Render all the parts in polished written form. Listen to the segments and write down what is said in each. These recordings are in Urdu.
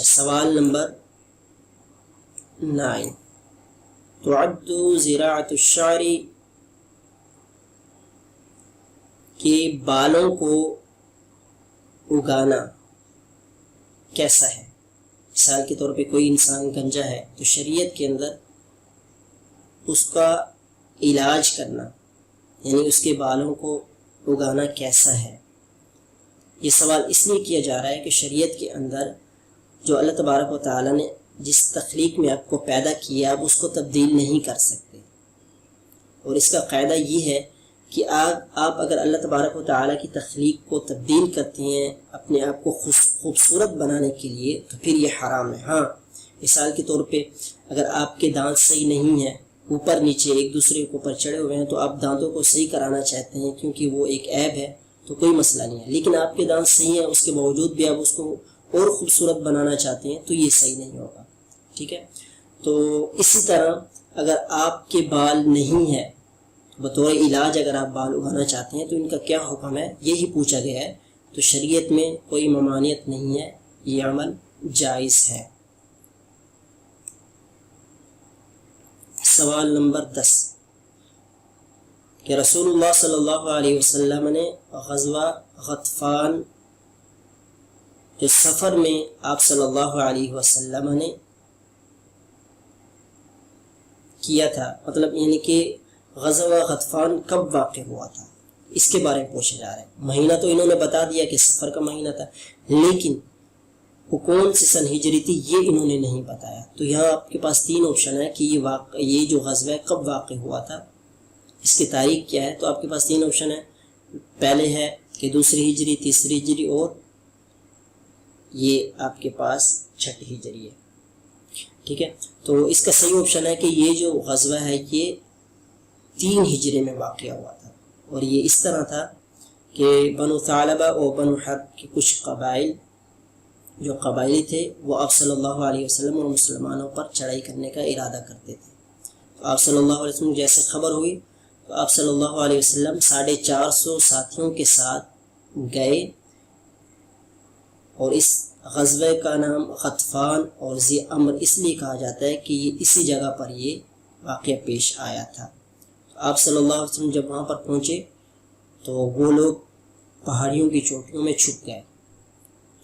اچھا، سوال نمبر 9، تعد زراعت الشعر کے بالوں کو اگانا کیسا ہے؟ مثال کے طور پہ کوئی انسان گنجا ہے تو شریعت کے اندر اس کا علاج کرنا یعنی اس کے بالوں کو اگانا کیسا ہے؟ یہ سوال اس لیے کیا جا رہا ہے کہ شریعت کے اندر جو اللہ تبارک و تعالیٰ نے جس تخلیق میں آپ کو پیدا کیا آپ اس کو تبدیل نہیں کر سکتے، اور اس کا قاعدہ یہ ہے کہ آپ اگر اللہ تبارک و تعالیٰ کی تخلیق کو تبدیل کرتے ہیں اپنے آپ کو خوبصورت بنانے کے لیے تو پھر یہ حرام ہے۔ ہاں، مثال کے طور پہ اگر آپ کے دانت صحیح نہیں ہیں، اوپر نیچے ایک دوسرے کے اوپر چڑھے ہوئے ہیں، تو آپ دانتوں کو صحیح کرانا چاہتے ہیں کیونکہ وہ ایک عیب ہے تو کوئی مسئلہ نہیں ہے، لیکن آپ کے دانت صحیح ہیں اس کے باوجود بھی آپ اس کو اور خوبصورت بنانا چاہتے ہیں تو یہ صحیح نہیں ہوگا، ٹھیک ہے؟ تو اسی طرح اگر آپ کے بال نہیں ہے، بطور علاج اگر آپ بال اگانا چاہتے ہیں تو ان کا کیا حکم ہے یہی پوچھا گیا ہے، تو شریعت میں کوئی ممانعت نہیں ہے، یہ عمل جائز ہے۔ سوال نمبر 10 کہ رسول اللہ صلی اللہ علیہ وسلم نے غزوہ غطفان جو سفر میں آپ صلی اللہ علیہ وسلم نے کیا تھا، مطلب یعنی کہ غزوہ غطفان کب واقع ہوا تھا اس کے بارے میں پوچھا جا رہا ہے۔ مہینہ تو انہوں نے بتا دیا کہ سفر کا مہینہ تھا، لیکن وہ کون سی سن ہجری تھی یہ انہوں نے نہیں بتایا، تو یہاں آپ کے پاس 3 آپشن ہے کہ یہ جو غزوہ کب واقع ہوا تھا، اس کی تاریخ کیا ہے، تو آپ کے پاس 3 آپشن ہے، پہلے ہے کہ 2 ہجری، 3 ہجری، اور یہ آپ کے پاس 6 ہجری ہے، ٹھیک ہے؟ تو اس کا صحیح آپشن ہے کہ یہ جو غزوہ ہے یہ 3 ہجری میں واقع ہوا تھا، اور یہ اس طرح تھا کہ بنو ثعلبہ اور بنو حرب کے کچھ قبائل جو قبائلی تھے وہ آپ صلی اللہ علیہ وسلم اور مسلمانوں پر چڑھائی کرنے کا ارادہ کرتے تھے، تو آپ صلی اللہ علیہ وسلم جیسے خبر ہوئی تو آپ صلی اللہ علیہ وسلم 450 ساتھیوں کے ساتھ گئے، اور اس غزوے کا نام غطفان اور ذی امر اس لیے کہا جاتا ہے کہ یہ اسی جگہ پر یہ واقعہ پیش آیا تھا۔ آپ صلی اللہ علیہ وسلم جب وہاں پر پہنچے تو وہ لوگ پہاڑیوں کی چوٹیوں میں چھپ گئے،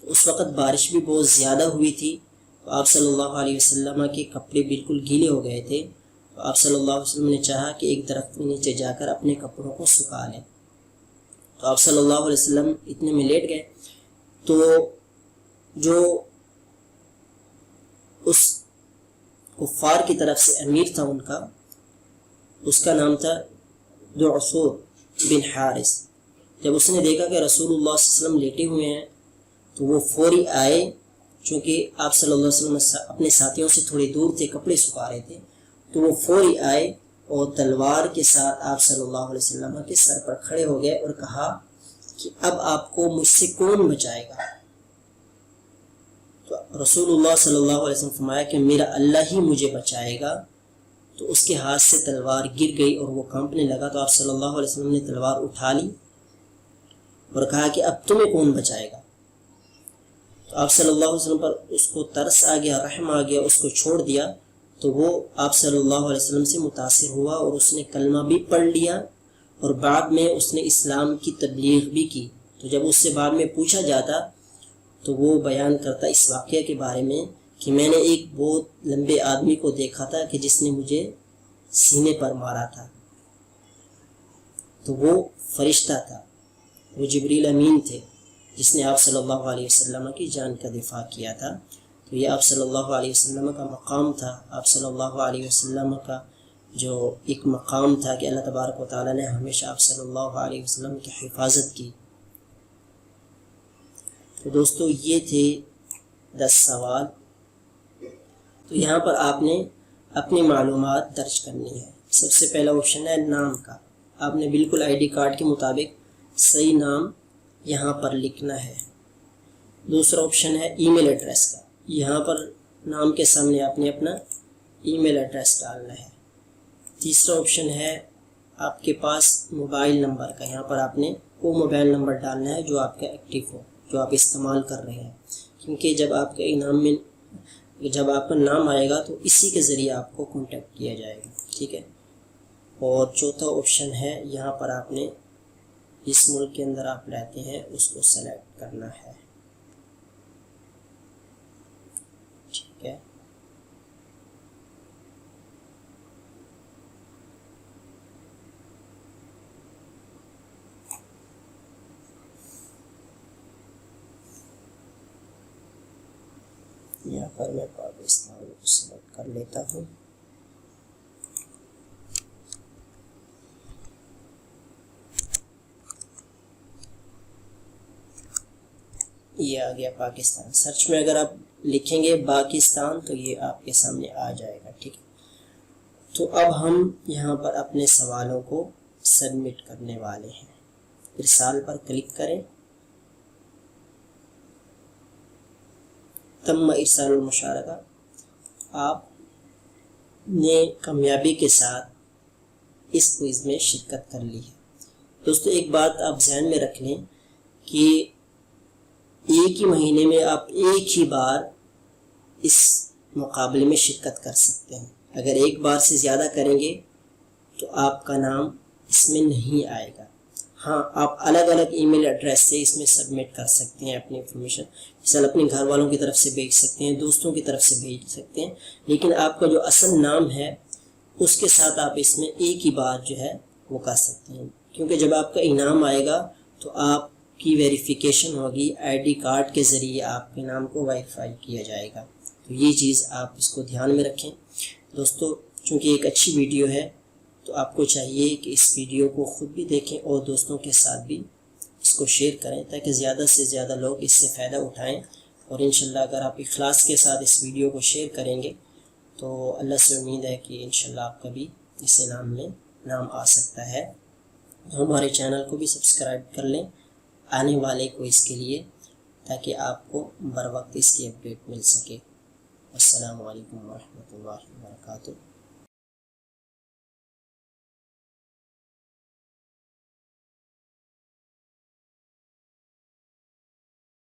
اس وقت بارش بھی بہت زیادہ ہوئی تھی، تو آپ صلی اللہ علیہ وسلم کے کپڑے بالکل گیلے ہو گئے تھے، تو آپ صلی اللہ علیہ وسلم نے چاہا کہ ایک درخت کے نیچے جا کر اپنے کپڑوں کو سکھا لیں، تو آپ صلی اللہ علیہ وسلم اتنے میں لیٹ گئے، تو جو اس کفار کی طرف سے امیر تھا ان کا، اس کا نام تھا دعثور بن حارث، جب اس نے دیکھا کہ رسول اللہ صلی اللہ علیہ وسلم لیٹے ہوئے ہیں تو وہ فوری آئے، چونکہ آپ صلی اللہ علیہ وسلم اپنے ساتھیوں سے تھوڑی دور تھے، کپڑے سکھا رہے تھے، تو وہ فوری آئے اور تلوار کے ساتھ آپ صلی اللہ علیہ وسلم کے سر پر کھڑے ہو گئے اور کہا کہ اب آپ کو مجھ سے کون بچائے گا؟ تو رسول اللہ صلی اللہ علیہ وسلم فرمایا کہ میرا اللہ ہی مجھے بچائے گا، تو اس کے ہاتھ سے تلوار گر گئی اور وہ کانپنے لگا، تو آپ صلی اللہ علیہ وسلم نے تلوار اٹھا لی اور کہا کہ اب تمہیں کون بچائے گا؟ تو آپ صلی اللہ علیہ وسلم پر اس کو ترس آ گیا، رحم آ گیا، اس کو چھوڑ دیا، تو وہ آپ صلی اللہ علیہ وسلم سے متاثر ہوا اور اس نے کلمہ بھی پڑھ لیا، اور بعد میں اس نے اسلام کی تبلیغ بھی کی۔ تو جب اس سے بعد میں پوچھا جاتا تو وہ بیان کرتا اس واقعہ کے بارے میں کہ میں نے ایک بہت لمبے آدمی کو دیکھا تھا کہ جس نے مجھے سینے پر مارا تھا، تو وہ فرشتہ تھا، وہ جبریل امین تھے جس نے آپ صلی اللہ علیہ وسلم کی جان کا دفاع کیا تھا۔ تو یہ آپ صلی اللہ علیہ وسلم کا مقام تھا، آپ صلی اللہ علیہ وسلم کا جو ایک مقام تھا کہ اللہ تبارک و تعالیٰ نے ہمیشہ آپ صلی اللہ علیہ وسلم کی حفاظت کی۔ تو دوستو یہ تھے 10 سوال، تو یہاں پر آپ نے اپنی معلومات درج کرنی ہے۔ سب سے پہلا آپشن ہے نام کا، آپ نے بالکل آئی ڈی کارڈ کے مطابق صحیح نام یہاں پر لکھنا ہے۔ دوسرا آپشن ہے ای میل ایڈریس کا، یہاں پر نام کے سامنے آپ نے اپنا ای میل ایڈریس ڈالنا ہے۔ تیسرا آپشن ہے آپ کے پاس موبائل نمبر کا، یہاں پر آپ نے وہ موبائل نمبر ڈالنا ہے جو آپ کا ایکٹیو ہو، جو آپ استعمال کر رہے ہیں، کیونکہ جب آپ کا جب آپ کا نام آئے گا تو اسی کے ذریعے آپ کو کانٹیکٹ کیا جائے گا، ٹھیک ہے۔ اور چوتھا آپشن ہے، یہاں پر آپ نے جس ملک کے اندر آپ رہتے ہیں اس کو سلیکٹ کرنا ہے، ٹھیک ہے۔ یہاں پر میں پاکستان کو سلیکٹ کر لیتا ہوں۔ یہ آ گیا پاکستان۔ سرچ میں اگر آپ لکھیں گے پاکستان تو یہ آپ کے سامنے آ جائے گا، ٹھیک ہے۔ تو اب ہم یہاں پر اپنے سوالوں کو سبمٹ کرنے والے ہیں۔ ارسال پر کلک کریں، تم ارسال المشارکہ، آپ نے کامیابی کے ساتھ اس کوئز میں شرکت کر لی ہے۔ دوستو ایک بات آپ ذہن میں رکھ لیں کہ ایک ہی مہینے میں آپ ایک ہی بار اس مقابلے میں شرکت کر سکتے ہیں۔ اگر ایک بار سے زیادہ کریں گے تو آپ کا نام اس میں نہیں آئے گا۔ ہاں، آپ الگ الگ ای میل ایڈریس سے اس میں سبمٹ کر سکتے ہیں اپنی انفارمیشن، مثلا اپنے گھر والوں کی طرف سے بھیج سکتے ہیں، دوستوں کی طرف سے بھیج سکتے ہیں، لیکن آپ کا جو اصل نام ہے اس کے ساتھ آپ اس میں ایک ہی بار جو ہے وہ کر سکتے ہیں، کیونکہ جب آپ کا انعام آئے گا تو آپ کی ویریفیکیشن ہوگی، آئی ڈی کارڈ کے ذریعے آپ کے نام کو ویریفائی کیا جائے گا۔ تو یہ چیز آپ اس کو دھیان میں رکھیں دوستو۔ چونکہ ایک اچھی ویڈیو ہے تو آپ کو چاہیے کہ اس ویڈیو کو خود بھی دیکھیں اور دوستوں کے ساتھ بھی اس کو شیئر کریں تاکہ زیادہ سے زیادہ لوگ اس سے فائدہ اٹھائیں۔ اور انشاءاللہ اگر آپ اخلاص کے ساتھ اس ویڈیو کو شیئر کریں گے تو اللہ سے امید ہے کہ انشاءاللہ آپ کا بھی اس انعام میں نام آ سکتا ہے۔ ہمارے چینل کو بھی سبسکرائب کر لیں آنے والے کو اس کے لیے، تاکہ آپ کو بر وقت اس کی اپڈیٹ مل سکے۔ السلام علیکم ورحمۃ اللہ وبرکاتہ۔